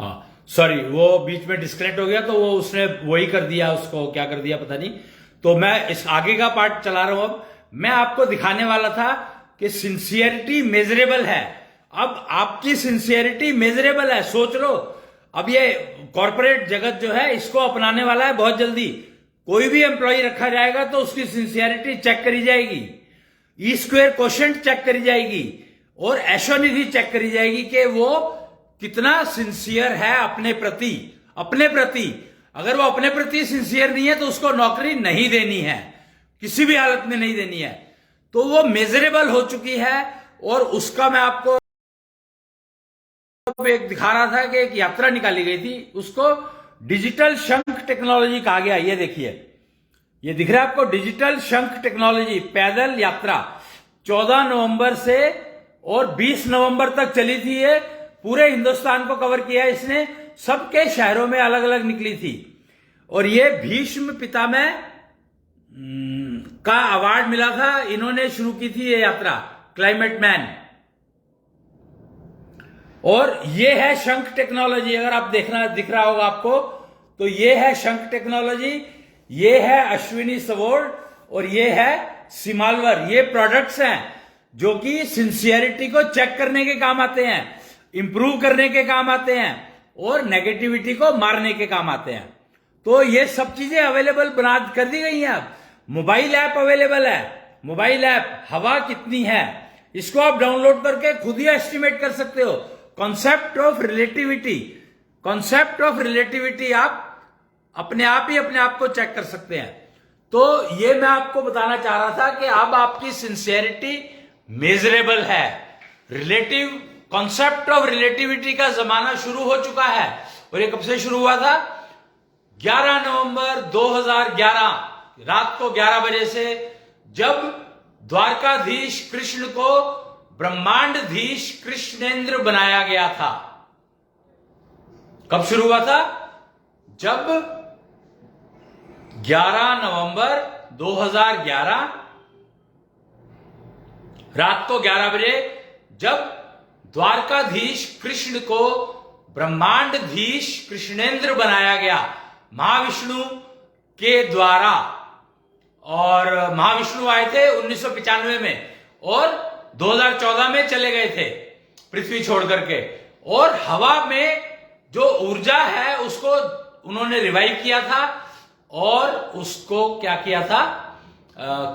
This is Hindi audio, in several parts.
हाँ सॉरी, वो बीच में डिस्कनेक्ट हो गया, तो वो उसने वही कर दिया, उसको क्या कर दिया पता नहीं। तो मैं इस आगे का पार्ट चला रहा हूं। अब मैं आपको दिखाने वाला था कि सिंसियरिटी मेजरेबल है। अब आपकी सिंसियरिटी मेजरेबल है, सोच लो। अब ये कॉर्पोरेट जगत जो है इसको अपनाने वाला है बहुत जल्दी। कोई भी एम्प्लॉय रखा जाएगा तो उसकी सिंसियरिटी चेक करी जाएगी, ई स्क्वेयर क्वोशंट चेक करी जाएगी, और एशोनिटी चेक करी जाएगी कि वो कितना सिंसियर है अपने प्रति। अपने प्रति अगर वो अपने प्रति सिंसियर नहीं है तो उसको नौकरी नहीं देनी है, किसी भी हालत में नहीं देनी है। तो वो मेजरेबल हो चुकी है। और उसका मैं आपको एक दिखा रहा था कि एक यात्रा निकाली गई थी, उसको डिजिटल शंख टेक्नोलॉजी कहा गया। ये देखिए, ये दिख रहा है आपको, डिजिटल शंख टेक्नोलॉजी पैदल यात्रा 14 नवंबर से और 20 नवंबर तक चली थी। ये पूरे हिंदुस्तान को कवर किया इसने, सबके शहरों में अलग अलग निकली थी। और ये भीष्म पितामह का अवार्ड मिला था, इन्होंने शुरू की थी ये यात्रा, क्लाइमेट मैन। और ये है शंख टेक्नोलॉजी, अगर आप देखना दिख रहा होगा आपको, तो ये है शंख टेक्नोलॉजी, ये है अश्विनी स्वॉर्ड और ये है सिमालवर। ये प्रोडक्ट्स हैं जो कि सिंसियरिटी को चेक करने के काम आते हैं, इंप्रूव करने के काम आते हैं और नेगेटिविटी को मारने के काम आते हैं। तो ये सब चीजें अवेलेबल बना कर दी गई हैं। अब मोबाइल ऐप अवेलेबल है, मोबाइल ऐप हवा कितनी है इसको आप डाउनलोड करके खुद ही एस्टिमेट कर सकते हो। Concept of relativity, concept of relativity आप अपने आप को चेक कर सकते हैं। तो ये मैं आपको बताना चाह रहा था कि अब आपकी सिंसियरिटी मेजरेबल है। रिलेटिव कॉन्सेप्ट ऑफ रिलेटिविटी का जमाना शुरू हो चुका है। और ये कब से शुरू हुआ था? 11 नवंबर 2011 रात को 11 बजे से, जब द्वारकाधीश कृष्ण को ब्रह्मांडधीश कृष्णेंद्र बनाया गया था। कब शुरू हुआ था? जब 11 नवंबर 2011 रात को 11 बजे, जब द्वारकाधीश कृष्ण को ब्रह्मांडधीश कृष्णेंद्र बनाया गया महाविष्णु के द्वारा। और महाविष्णु आए थे 1995 में और 2014 में चले गए थे पृथ्वी छोड़ करके। और हवा में जो ऊर्जा है उसको उन्होंने रिवाइव किया था और उसको क्या किया था?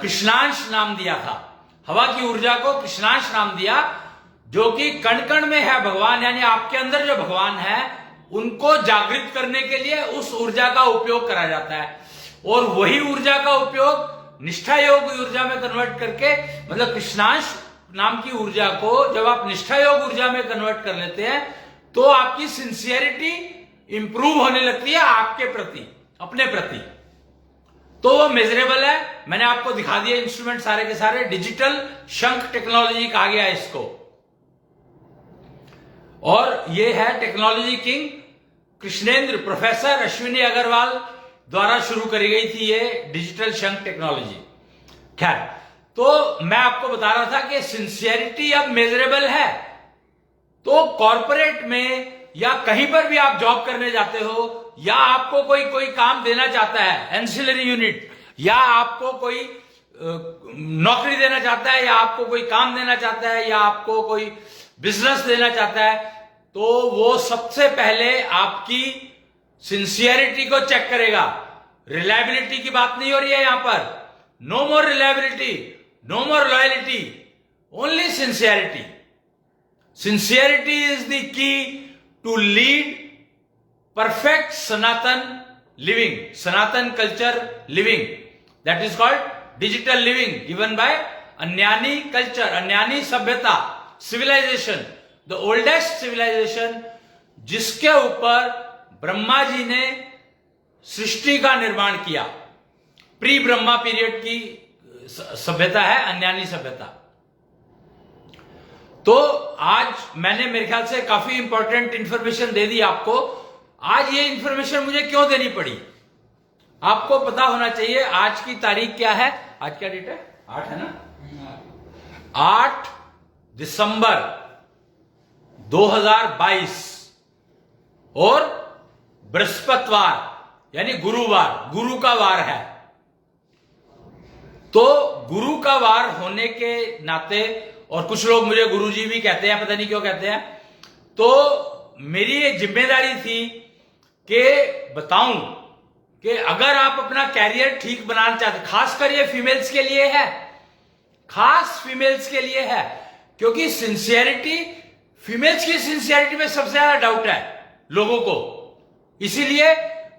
कृष्णांश नाम दिया था। हवा की ऊर्जा को कृष्णांश नाम दिया, जो कि कण कण में है भगवान, यानी आपके अंदर जो भगवान है उनको जागृत करने के लिए उस ऊर्जा का उपयोग करा जाता है। और वही ऊर्जा का उपयोग निष्ठा योग ऊर्जा में कन्वर्ट करके, मतलब कृष्णांश नाम की ऊर्जा को जब आप निष्ठा योग ऊर्जा में कन्वर्ट कर लेते हैं तो आपकी सिंसियरिटी इंप्रूव होने लगती है आपके प्रति, अपने प्रति। तो वो मेजरेबल है। मैंने आपको दिखा दिया इंस्ट्रूमेंट सारे के सारे। डिजिटल शंख टेक्नोलॉजी कहा गया है इसको। और ये है technology king Krishnendra, professor Ashwini Agarwal द्वारा शुरू करी गई थी ये डिजिटल शंख टेक्नोलॉजी। खैर, तो मैं आपको बता रहा था कि सिंसियरिटी अब मेजरेबल है। तो कॉर्पोरेट में या कहीं पर भी आप जॉब करने जाते हो, या आपको कोई काम देना चाहता है, एंसिलरी यूनिट, या आपको कोई नौकरी देना चाहता है, या आपको कोई काम देना चाहता है, या आपको कोई बिजनेस देना चाहता है, तो वो सबसे पहले आपकी सिंसियरिटी को चेक करेगा। रिलायबिलिटी की बात नहीं हो रही है यहां पर। No more reliability, no more loyalty, only sincerity. Sincerity is the key to lead perfect Sanatan living, Sanatan culture living. That is called digital living given by Anyani culture, Anyani सभ्यता, civilization, the oldest civilization, जिसके ऊपर ब्रह्मा जी ने सृष्टि का निर्माण किया। प्री ब्रह्मा पीरियड की सभ्यता है अन्यानी सभ्यता। तो आज मैंने मेरे ख्याल से काफी इंपॉर्टेंट इंफॉर्मेशन दे दी आपको। आज ये इंफॉर्मेशन मुझे क्यों देनी पड़ी, आपको पता होना चाहिए। आज की तारीख क्या है? आज क्या डेट है? 8 है ना? 8 दिसंबर 2022। और बृहस्पतिवार यानी गुरुवार, गुरु का वार है। तो गुरु का वार होने के नाते, और कुछ लोग मुझे गुरुजी भी कहते हैं, पता नहीं क्यों कहते हैं, तो मेरी ये जिम्मेदारी थी कि बताऊं कि अगर आप अपना कैरियर ठीक बनाना चाहते, खासकर ये फीमेल्स के लिए है, खास फीमेल्स के लिए है, क्योंकि सिंसियरिटी, फीमेल्स की सिंसियरिटी में सबसे ज्यादा डाउट है लोगों को, इसीलिए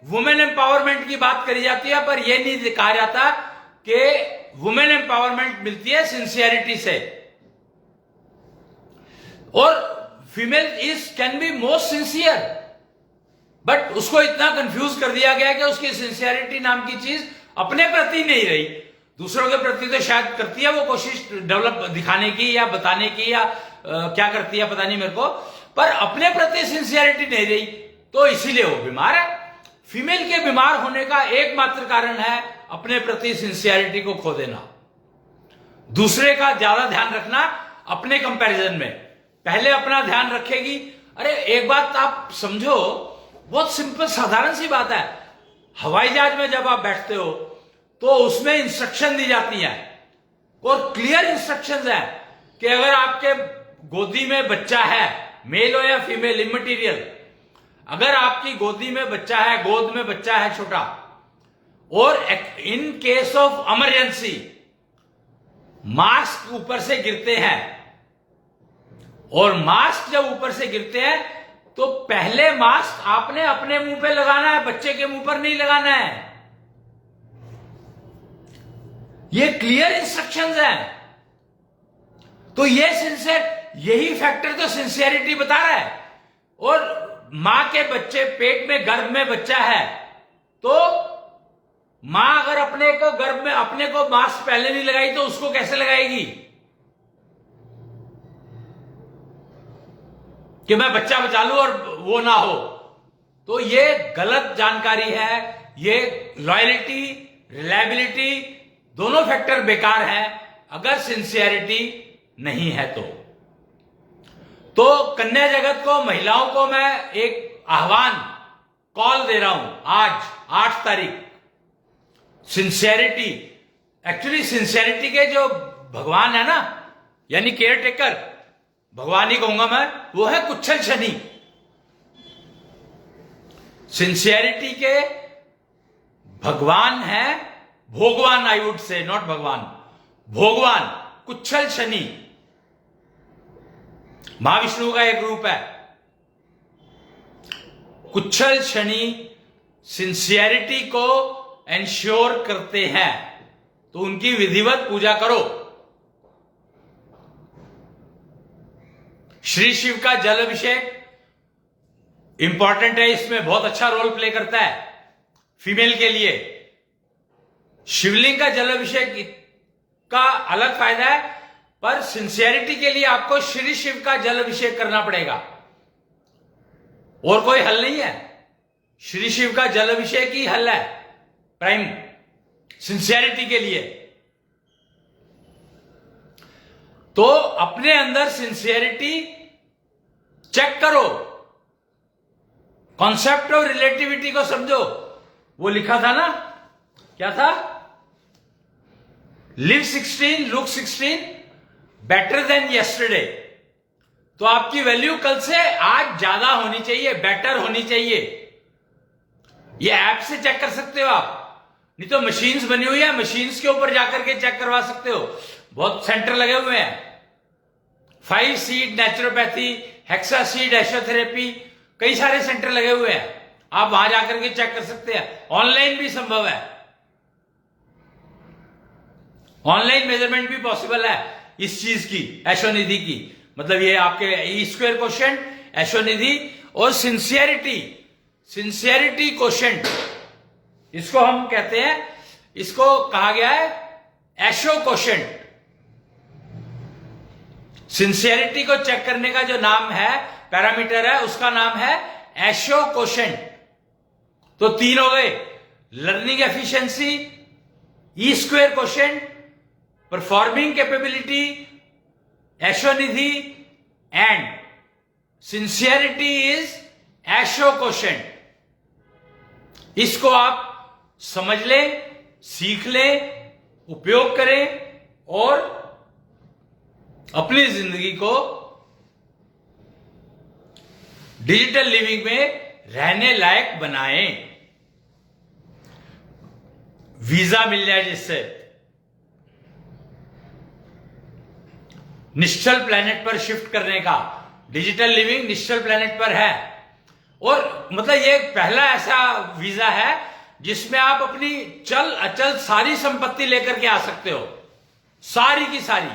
वुमेन एम्पावरमेंट की बात करी जाती है, पर यह नहीं कहा जाता कि वुमेन एम्पावरमेंट मिलती है सिंसियरिटी से। और female is can be most sincere, but उसको इतना कंफ्यूज कर दिया गया कि उसकी सिंसियरिटी नाम की चीज अपने प्रति नहीं रही, दूसरों के प्रति तो शायद करती है वो कोशिश डेवलप दिखाने की या बताने की या क्या करती है पता नहीं मेरे को, पर अपने प्रति सिंसियरिटी नहीं रही, तो इसीलिए वो बीमार है। फीमेल के बीमार होने का एकमात्र कारण है अपने प्रति सिंसियरिटी को खो देना, दूसरे का ज्यादा ध्यान रखना अपने कंपैरिजन में। पहले अपना ध्यान रखेगी। अरे एक बात आप समझो, बहुत सिंपल साधारण सी बात है, हवाई जहाज में जब आप बैठते हो तो उसमें इंस्ट्रक्शन दी जाती है और क्लियर इंस्ट्रक्शंस है कि अगर आपके गोदी में बच्चा है, मेल हो या फीमेल इममटीरियल, अगर आपकी गोदी में बच्चा है, गोद में बच्चा है छोटा, और in case of emergency mask ऊपर से गिरते हैं, और मास्क जब ऊपर से गिरते हैं तो पहले मास्क आपने अपने मुंह पे लगाना है, बच्चे के मुंह पर नहीं लगाना है। ये क्लियर इंस्ट्रक्शंस हैं। तो ये सिंसियर, यही फैक्टर तो सिंसियरिटी बता रहा है। और मां के बच्चे पेट में, गर्भ में बच्चा है, तो मां अगर अपने को गर्भ में अपने को मास्क पहले नहीं लगाई तो उसको कैसे लगाएगी कि मैं बच्चा बचा लूं और वो ना हो? तो ये गलत जानकारी है। ये लॉयल्टी, रिलायबिलिटी दोनों फैक्टर बेकार हैं अगर सिंसियरिटी नहीं है तो कन्या जगत को, महिलाओं को मैं एक आह्वान, कॉल दे रहा हूं आज 8 तारीख। सिंसियरिटी, एक्चुअली सिंसियरिटी के जो भगवान है ना, यानी केयर टेकर, भगवान ही कहूंगा मैं, वो है कुच्छल शनि। सिंसियरिटी के भगवान है भोगवान, आई वुड से, नॉट भगवान, भोगवान कुच्छल शनि महाविष्णु का एक रूप है। कुच्छल शनि सिंसियरिटी को एंश्योर करते हैं, तो उनकी विधिवत पूजा करो। श्री शिव का जल अभिषेक इंपॉर्टेंट है, इसमें बहुत अच्छा रोल प्ले करता है फीमेल के लिए। शिवलिंग का जल अभिषेक का अलग फायदा है, पर सिंसियरिटी के लिए आपको श्री शिव का जल अभिषेक करना पड़ेगा, और कोई हल नहीं है। श्री शिव का जल अभिषेक ही हल है प्राइम सिंसियरिटी के लिए। तो अपने अंदर सिंसियरिटी चेक करो, कॉन्सेप्ट ऑफ रिलेटिविटी को समझो। वो लिखा था ना, क्या था? Live 16, look 16, better than yesterday. तो आपकी वैल्यू कल से आज ज्यादा होनी चाहिए, बेटर होनी चाहिए। ये ऐप से चेक कर सकते हो आप, नहीं तो मशीन्स बनी हुई है, मशीन्स के ऊपर जाकर के चेक करवा सकते हो। बहुत सेंटर लगे हुए हैं, 5 सीड नेचुरोपैथी, हेक्सा सीड एशोथेरेपी, कई सारे सेंटर लगे हुए हैं। आप वहां जाकर के चेक कर सकते हैं। ऑनलाइन भी संभव है, ऑनलाइन मेजरमेंट भी पॉसिबल है इस चीज की, एशोनिधि की। मतलब ये आपके ई स्क्वायर क्वोशिएंट, एशोनिधि और सिंसियरिटी, सिंसियरिटी क्वोशिएंट, इसको हम कहते हैं, इसको कहा गया है एशो क्वोशिएंट। सिंसियरिटी को चेक करने का जो नाम है, पैरामीटर है, उसका नाम है एशो क्वोशिएंट। तो 3 हो गए, learning efficiency, E square quotient, performing capability, एशोनिधि, एंड सिंसियरिटी इज एशो क्वोशेंट, इसको आप समझ लें, सीख लें, उपयोग करें और अपनी जिंदगी को डिजिटल लिविंग में रहने लायक बनाएं। वीजा मिल जाए जिससे निश्चल प्लेनेट पर शिफ्ट करने का। डिजिटल लिविंग निश्चल प्लेनेट पर है और मतलब ये पहला ऐसा वीजा है जिसमें आप अपनी चल अचल सारी संपत्ति लेकर के आ सकते हो, सारी की सारी,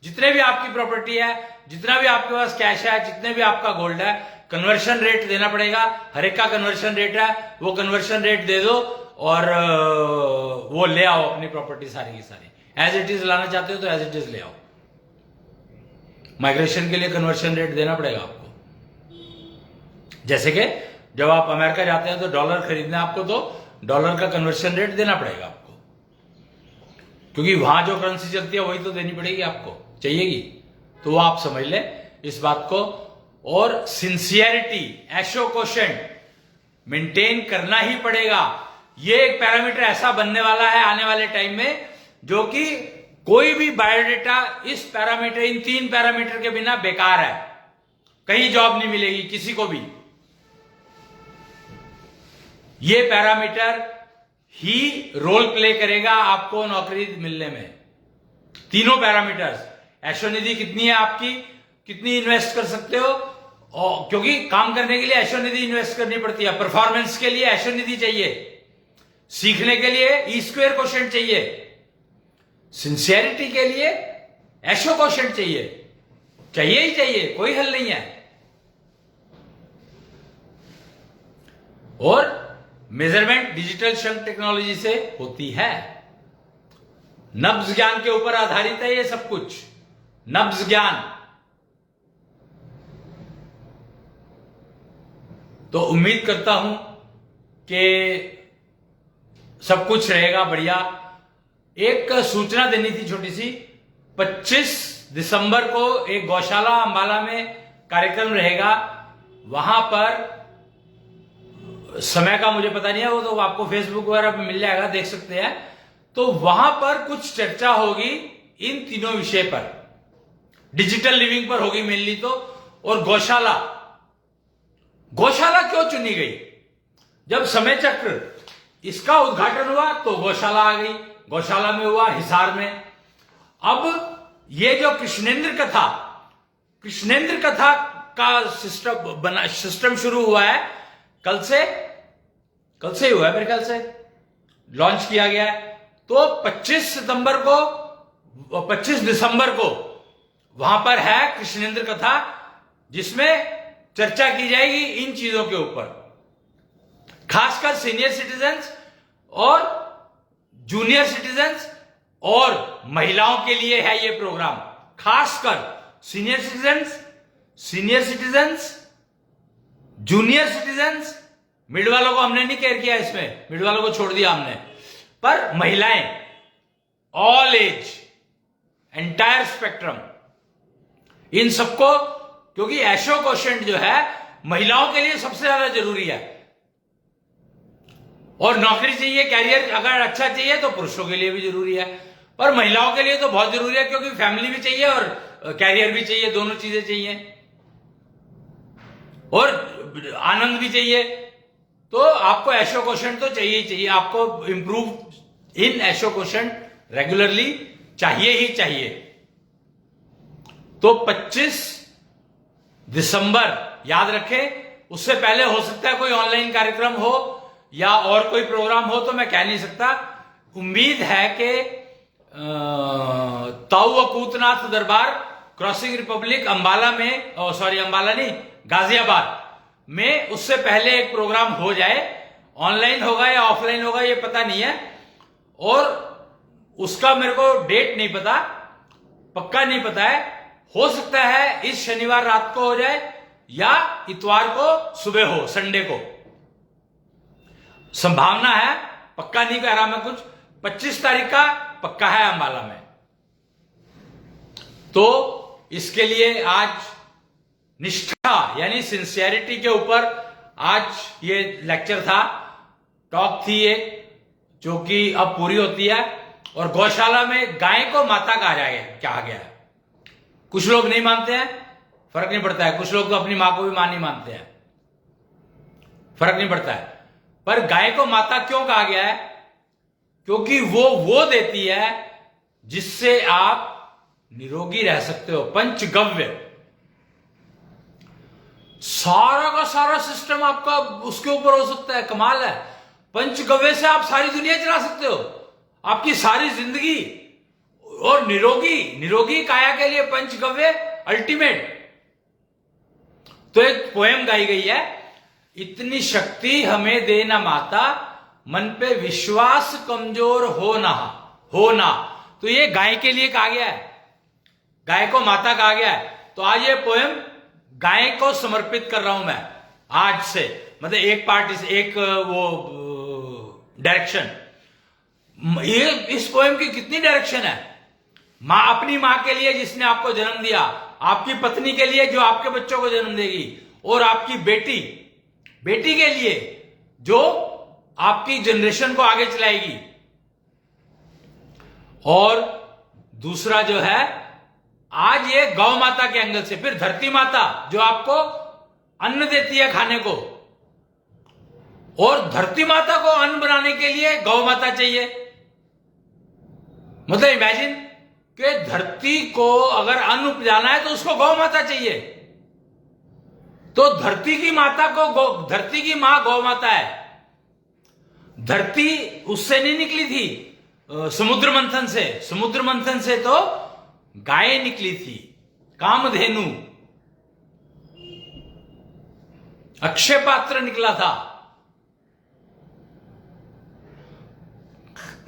जितने भी आपकी प्रॉपर्टी है, जितना भी आपके पास कैश है, जितने भी आपका गोल्ड है। कन्वर्शन रेट देना पड़ेगा, हर एक का कन्वर्शन रेट है, वो कन्वर्शन रेट दे दो और वो ले आओ अपनी प्रॉपर्टी सारी की सारी। एज इट इज लाना चाहते हो तो एज इट इज ले आओ। माइग्रेशन के लिए कन्वर्शन रेट देना पड़ेगा आपको। जैसे कि जब आप अमेरिका जाते हैं तो डॉलर खरीदना है आपको, तो डॉलर का कन्वर्शन रेट देना पड़ेगा आपको, क्योंकि वहां जो करेंसी चलती है वही तो देनी पड़ेगी आपको, चाहिएगी। तो वो आप समझ लें इस बात को। और सिंसियरिटी, एशो क्वोशेंट मेंटेन करना ही पड़ेगा। ये एक पैरामीटर ऐसा बनने वाला है आने वाले टाइम में, जो कि कोई भी बायोडेटा इस पैरामीटर, इन 3 पैरामीटर के बिना बेकार है। कहीं जॉब नहीं मिलेगी किसी को भी। ये पैरामीटर ही रोल प्ले करेगा आपको नौकरी मिलने में। तीनों पैरामीटर्स, एशोनिधि कितनी है आपकी, कितनी इन्वेस्ट कर सकते हो, और क्योंकि काम करने के लिए एशोनिधि इन्वेस्ट करनी पड़ती है, परफॉर्मेंस के लिए एशोनिधि चाहिए, सीखने के लिए ई स्क्वेयर क्वोशेंट चाहिए, सिंसियरिटी के लिए एशो क्वोशेंट चाहिए, चाहिए ही चाहिए, कोई हल नहीं है। और मेजरमेंट डिजिटल शंक टेक्नोलॉजी से होती है। नब्ज ज्ञान के ऊपर आधारित है ये सब कुछ, नब्ज ज्ञान। तो उम्मीद करता हूं कि सब कुछ रहेगा बढ़िया। एक सूचना देनी थी छोटी सी, 25 दिसंबर को एक गौशाला अंबाला में कार्यक्रम रहेगा। वहां पर समय का मुझे पता नहीं है, वो तो आपको फेसबुक वगैरह पे मिल जाएगा, देख सकते हैं। तो वहां पर कुछ चर्चा होगी इन तीनों विषय पर, डिजिटल लिविंग पर होगी मेनली तो। और गौशाला, गौशाला क्यों चुनी गई? जब समय चक्र इसका उद्घाटन हुआ तो गौशाला आ गई, गौशाला में हुआ, हिसार में। अब ये जो कृष्णेंद्र कथा का सिस्टम शुरू हुआ है, कल से ही हुआ है मेरे ख्याल से, लॉन्च किया गया है। तो 25 दिसंबर को वहां पर है कृष्णेंद्र कथा, जिसमें चर्चा की जाएगी इन चीजों के ऊपर, खासकर सीनियर सिटीजन्स और जूनियर सिटीजन्स और महिलाओं के लिए है ये प्रोग्राम। खासकर senior citizens, junior citizens, mid वालों को हमने नहीं केयर किया इसमें, मिड वालों को छोड़ दिया हमने, पर महिलाएं, ऑल एज, एंटायर स्पेक्ट्रम, इन सबको, क्योंकि एशो क्वोशेंट जो है महिलाओं के लिए सबसे ज्यादा जरूरी है। और नौकरी चाहिए, कैरियर अगर अच्छा चाहिए तो पुरुषों के लिए भी जरूरी है, पर महिलाओं के लिए तो बहुत जरूरी है, क्योंकि फैमिली भी चाहिए और कैरियर भी चाहिए, दोनों चीजें चाहिए, और आनंद भी चाहिए। तो आपको एशो क्वोशेंट तो चाहिए ही चाहिए, आपको इंप्रूव इन एशो क्वोशेंट रेगुलरली चाहिए ही चाहिए। तो 25 दिसंबर याद रखें, उससे पहले हो सकता है कोई ऑनलाइन कार्यक्रम हो या और कोई प्रोग्राम हो, तो मैं कह नहीं सकता। उम्मीद है कि ताऊ अकूतनाथ दरबार क्रॉसिंग रिपब्लिक अंबाला में, अंबाला नहीं, गाजियाबाद में उससे पहले एक प्रोग्राम हो जाए। ऑनलाइन होगा या ऑफलाइन होगा ये पता नहीं है, और उसका मेरे को डेट नहीं पता, पक्का नहीं पता है। हो सकता है इस शनिवार रात को हो जाए या इतवार को सुबह हो, संडे को, संभावना है, पक्का नहीं कह रहा मैं कुछ। 25 तारीख का पक्का है अंबाला में। तो इसके लिए आज निष्ठा यानी सिंसियरिटी के ऊपर आज ये लेक्चर था, टॉक थी ये, जो कि अब पूरी होती है। और गौशाला में गाय को माता कहा गया है। कुछ लोग नहीं मानते हैं, फर्क नहीं पड़ता है। कुछ लोग तो अपनी मां को भी मां नहीं मानते हैं, फर्क नहीं पड़ता है। पर गाय को माता क्यों कहा गया है? क्योंकि वो देती है जिससे आप निरोगी रह सकते हो। पंचगव्य, सारा का सारा सिस्टम आपका उसके ऊपर हो सकता है। कमाल है। पंचगव्य से आप सारी दुनिया चला सकते हो, आपकी सारी जिंदगी। और निरोगी काया के लिए पंचगव्य अल्टीमेट। तो एक पोएम गाई गई है, इतनी शक्ति हमें देना माता, मन पे विश्वास कमजोर हो ना। तो ये गाय के लिए कहा गया है, गाय को माता कहा गया है। तो आज ये पोएम गाय को समर्पित कर रहा हूं मैं आज से। मतलब एक पार्ट, एक वो डायरेक्शन। ये इस पोएम की कितनी डायरेक्शन है। मां, अपनी मां के लिए जिसने आपको जन्म दिया, आपकी पत्नी के लिए जो आपके बच्चों को जन्म देगी, और आपकी बेटी के लिए जो आपकी जनरेशन को आगे चलाएगी। और दूसरा जो है, आज ये गौ माता के एंगल से, फिर धरती माता जो आपको अन्न देती है खाने को, और धरती माता को अन्न बनाने के लिए गौ माता चाहिए। मतलब इमेजिन कि धरती को अगर अन्न उपजाना है तो उसको गौ माता चाहिए। तो धरती की मां गौ माता है। धरती उससे नहीं निकली थी समुद्र मंथन से तो गाय निकली थी, कामधेनु, अक्षय पात्र निकला था।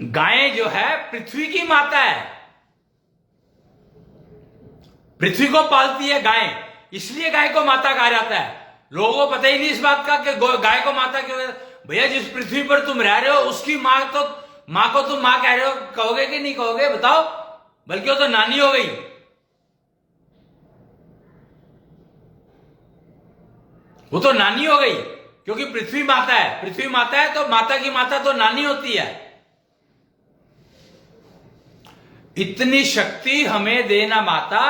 गाय जो है पृथ्वी की माता है, पृथ्वी को पालती है गाय, इसलिए गाय को माता कहा जाता है। लोगों को पता ही नहीं इस बात का कि गाय को माता क्यों। भैया, जिस पृथ्वी पर तुम रह रहे हो उसकी मां को तुम मां कह रहे हो, कहोगे कि नहीं कहोगे बताओ? बल्कि वो तो नानी हो गई। वो तो नानी हो गई, क्योंकि पृथ्वी माता है तो माता की माता तो नानी होती है। इतनी शक्ति हमें देना माता,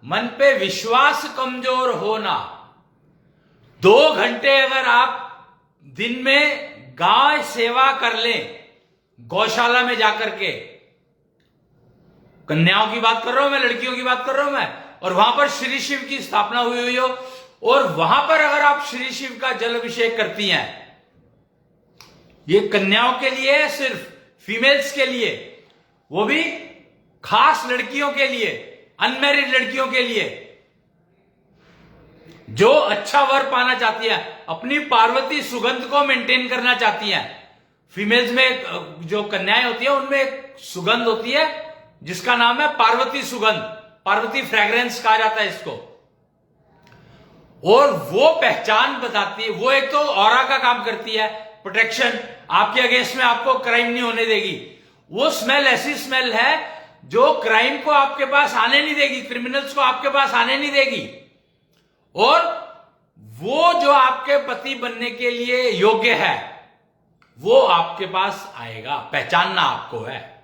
मन पे विश्वास कमजोर होना। 2 घंटे अगर आप दिन में गाय सेवा कर लें, गौशाला में जाकर के, कन्याओं की बात कर रहा हूं मैं, लड़कियों की बात कर रहा हूं मैं, और वहां पर श्री शिव की स्थापना हुई हो, और वहां पर अगर आप श्री शिव का जल अभिषेक करती हैं, ये कन्याओं के लिए, सिर्फ फीमेल्स के लिए, वो भी खास लड़कियों के लिए, अनमैरिड लड़कियों के लिए, जो अच्छा वर पाना चाहती है, अपनी पार्वती सुगंध को मेंटेन करना चाहती हैं। फीमेल्स में जो कन्याएं होती है उनमें एक सुगंध होती है जिसका नाम है पार्वती सुगंध, पार्वती फ्रेग्रेंस कहा जाता है इसको। और वो पहचान बताती है, वो एक तो ऑरा का काम करती है, प्रोटेक्शन, आपके अगेंस्ट में आपको क्राइम नहीं होने देगी। वो स्मेल ऐसी स्मेल है जो क्राइम को आपके पास आने नहीं देगी, क्रिमिनल्स को आपके पास आने नहीं देगी। और वो जो आपके पति बनने के लिए योग्य है वो आपके पास आएगा, पहचानना आपको है।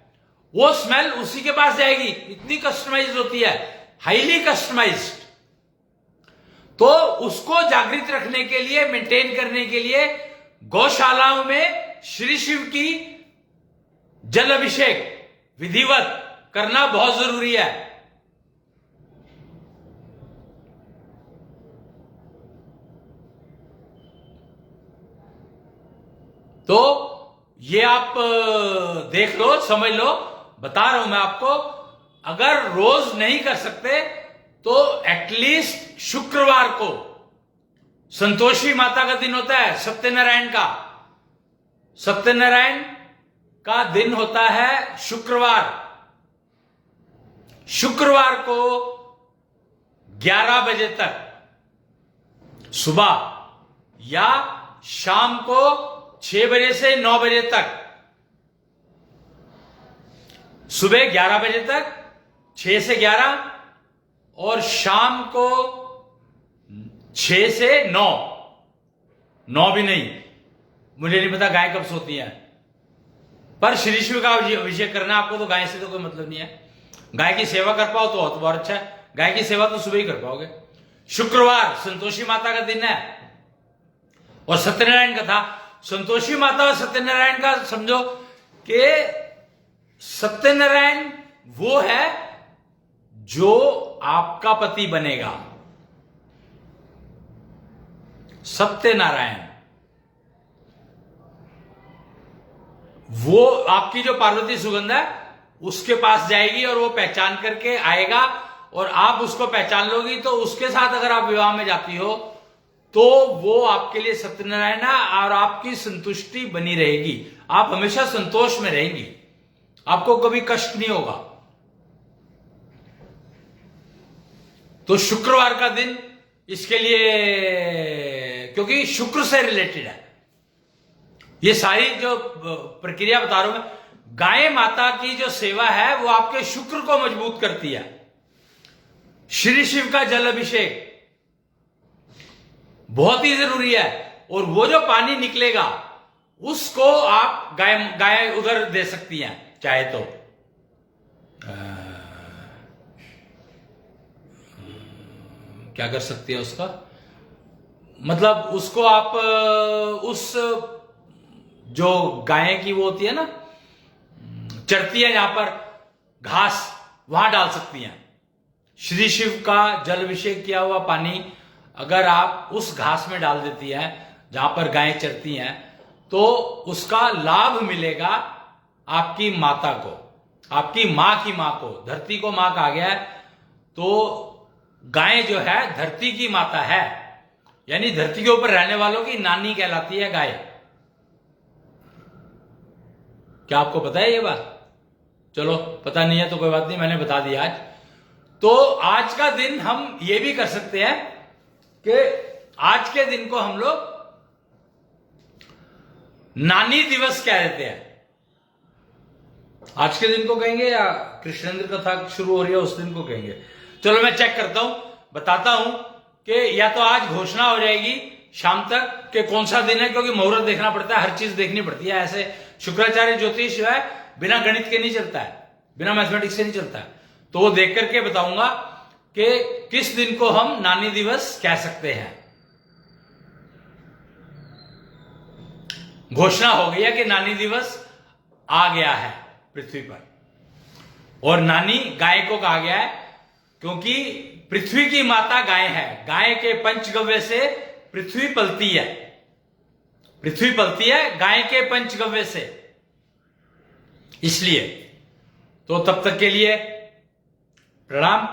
वो स्मेल उसी के पास जाएगी, इतनी कस्टमाइज होती है, हाईली कस्टमाइज्ड। तो उसको जागृत रखने के लिए, मेंटेन करने के लिए गौशालाओं में श्री शिव की जल अभिषेक विधिवत करना बहुत जरूरी है। तो ये आप देख लो, समझ लो, बता रहा हूं मैं आपको। अगर रोज नहीं कर सकते तो एटलीस्ट शुक्रवार को, संतोषी माता का दिन होता है, सत्यनारायण का दिन होता है शुक्रवार को 11 बजे तक सुबह या शाम को 6 बजे से 9 बजे तक, सुबह 11 बजे तक 6 से 11 और शाम को 6 से 9, 9 भी नहीं, मुझे नहीं पता गाय कब सोती है, पर श्री शिव का अभिषेक करना आपको, तो गाय से तो कोई मतलब नहीं है। गाय की सेवा कर पाओ तो बहुत अच्छा है, गाय की सेवा तो सुबह ही कर पाओगे। शुक्रवार संतोषी माता का दिन है और सत्यनारायण कथा। संतोषी माता और सत्यनारायण का समझो कि सत्यनारायण वो है जो आपका पति बनेगा, सत्यनारायण वो आपकी जो पार्वती सुगंध है उसके पास जाएगी और वो पहचान करके आएगा और आप उसको पहचान लोगी, तो उसके साथ अगर आप विवाह में जाती हो तो वो आपके लिए सत्यनारायण है और आपकी संतुष्टि बनी रहेगी, आप हमेशा संतोष में रहेंगी, आपको कभी कष्ट नहीं होगा। तो शुक्रवार का दिन इसके लिए, क्योंकि शुक्र से रिलेटेड है ये सारी जो प्रक्रिया बता रहा हूं मैं। गाय माता की जो सेवा है वो आपके शुक्र को मजबूत करती है। श्री शिव का जल अभिषेक बहुत ही जरूरी है, और वो जो पानी निकलेगा उसको आप गाय उधर दे सकती हैं चाहे तो। क्या कर सकती है उसका मतलब, उसको आप उस जो गाय की वो होती है ना, चरती है जहां पर घास, वहां डाल सकती हैं। श्री शिव का जल अभिषेक किया हुआ पानी अगर आप उस घास में डाल देती हैं जहां पर गायें चरती हैं, तो उसका लाभ मिलेगा आपकी माता को, आपकी मां की मां को। धरती को मां कहा गया है, तो गाय जो है धरती की माता है, यानी धरती के ऊपर रहने वालों की नानी कहलाती है गाय। क्या आपको पता है ये बात? चलो पता नहीं है तो कोई बात नहीं, मैंने बता दिया आज। तो आज का दिन हम ये भी कर सकते हैं कि आज के दिन को हम लोग नानी दिवस कह देते हैं। आज के दिन को कहेंगे या कृष्णेंद्र कथा शुरू हो रही है उस दिन को कहेंगे? चलो मैं चेक करता हूं, बताता हूं कि या तो आज घोषणा हो जाएगी शाम तक कि कौन सा दिन है, क्योंकि मुहूर्त देखना पड़ता है, हर चीज देखनी पड़ती है। ऐसे शुक्राचार्य ज्योतिष जो है बिना गणित के नहीं चलता है, बिना मैथमेटिक्स से नहीं चलता है। तो वो देख करके बताऊंगा कि किस दिन को हम नानी दिवस कह सकते हैं। घोषणा हो गई है कि नानी दिवस आ गया है पृथ्वी पर, और नानी गाय को कहा गया है क्योंकि पृथ्वी की माता गाय है। गाय के पंचगव्य से पृथ्वी पलती है, पृथ्वी पलती है गाय के पंचगव्य से, इसलिए। तो तब तक के लिए प्रणाम।